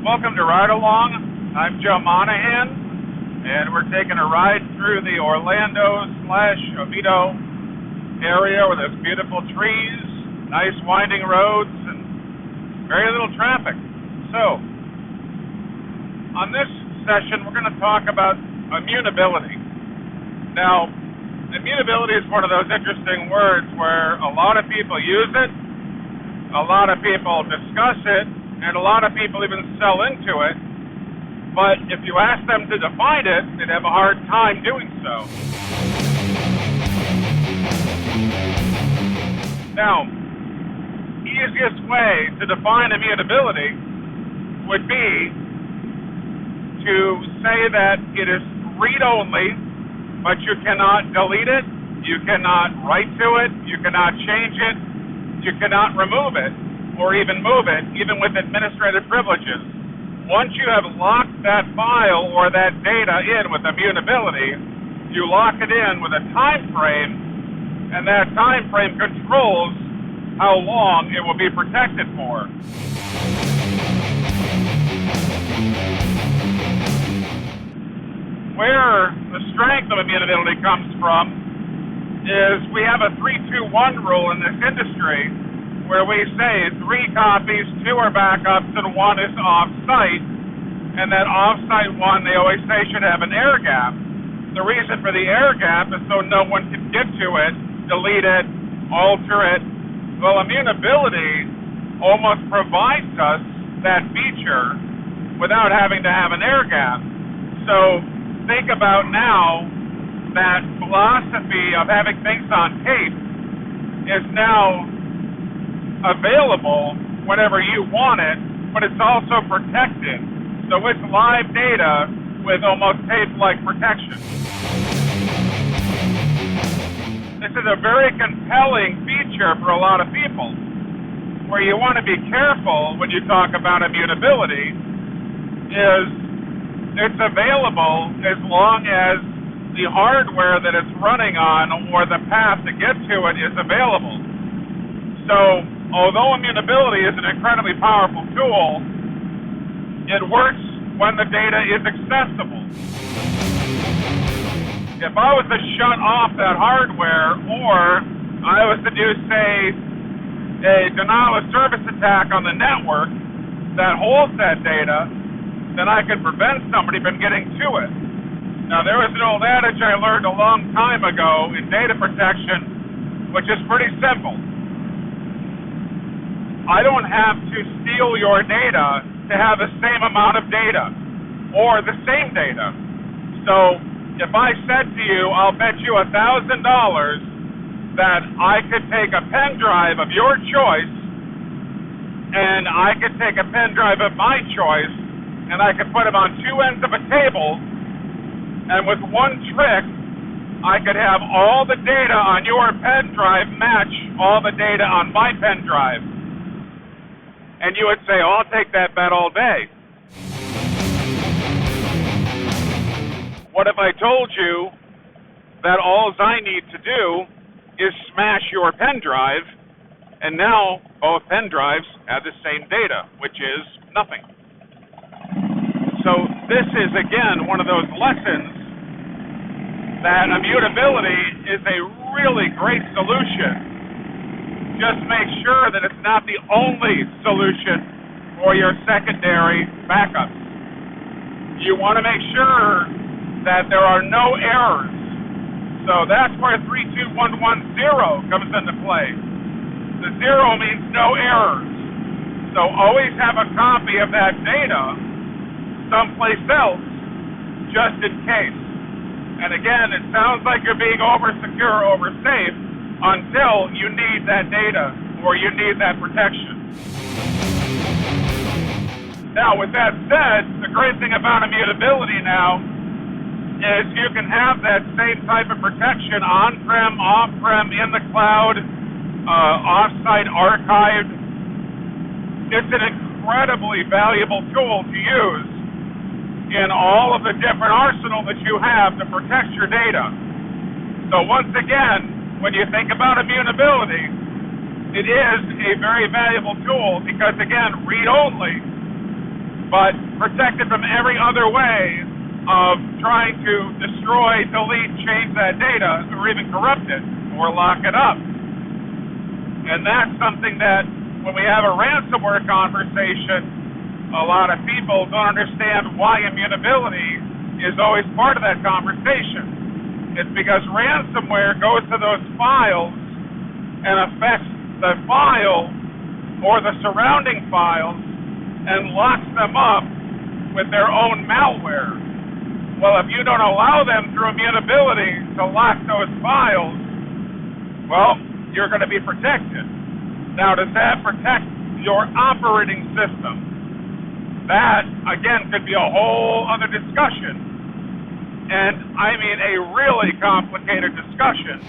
Welcome to Ride Along. I'm Joe Monahan, and we're taking a ride through the Orlando/Oviedo area where there's beautiful trees, nice winding roads, and very little traffic. So, on this session, we're going to talk about immutability. Now, immutability is one of those interesting words where a lot of people use it, a lot of people discuss it, and a lot of people even sell into it. But if you ask them to define it, they'd have a hard time doing so. Now, easiest way to define immutability would be to say that it is read-only, but you cannot delete it, you cannot write to it, you cannot change it, you cannot remove it, or even move it, even with administrative privileges. Once you have locked that file or that data in with immutability, you lock it in with a time frame, and that time frame controls how long it will be protected for. Where the strength of immutability comes from is we have a 3-2-1 rule in this industry where we say 3 copies, 2 are backups, and 1 is off-site. And that off-site one, they always say, should have an air gap. The reason for the air gap is so no one can get to it, delete it, alter it. Well, immutability almost provides us that feature without having to have an air gap. So think about now that philosophy of having things on tape is now available whenever you want it, but it's also protected. So it's live data with almost tape-like protection. This is a very compelling feature for a lot of people. Where you want to be careful when you talk about immutability is it's available as long as the hardware that it's running on or the path to get to it is available. So, although immutability is an incredibly powerful tool, it works when the data is accessible. If I was to shut off that hardware, or I was to do, say, a denial of service attack on the network that holds that data, then I could prevent somebody from getting to it. Now, there was an old adage I learned a long time ago in data protection, which is pretty simple. I don't have to steal your data to have the same amount of data or the same data. So if I said to you, I'll bet you $1,000 that I could take a pen drive of your choice and I could take a pen drive of my choice and I could put them on 2 ends of a table, and with one trick I could have all the data on your pen drive match all the data on my pen drive. And you would say, oh, I'll take that bet all day. What if I told you that all I need to do is smash your pen drive, and now both pen drives have the same data, which is nothing. So this is, again, one of those lessons that immutability is a really great solution. Just make sure that it's not the only solution for your secondary backups. You want to make sure that there are no errors. So that's where 32110 comes into play. The 0 means no errors. So always have a copy of that data someplace else, just in case. And again, it sounds like you're being over-secure, over-safe, until you need that data or you need that protection. Now, with that said, the great thing about immutability now is you can have that same type of protection on-prem, off-prem, in the cloud, Offsite Archive. It's an incredibly valuable tool to use in all of the different arsenal that you have to protect your data. So once again, when you think about immutability, it is a very valuable tool because, again, read-only. but protect it from every other way of trying to destroy, delete, change that data, or even corrupt it, or lock it up. And that's something that, when we have a ransomware conversation, a lot of people don't understand why immutability is always part of that conversation. It's because ransomware goes to those files and affects the file or the surrounding files and locks them up with their own malware. Well, if you don't allow them through immutability to lock those files, well, you're going to be protected. Now, does that protect your operating system? That, again, could be a whole other discussion. And I mean a really complicated discussion.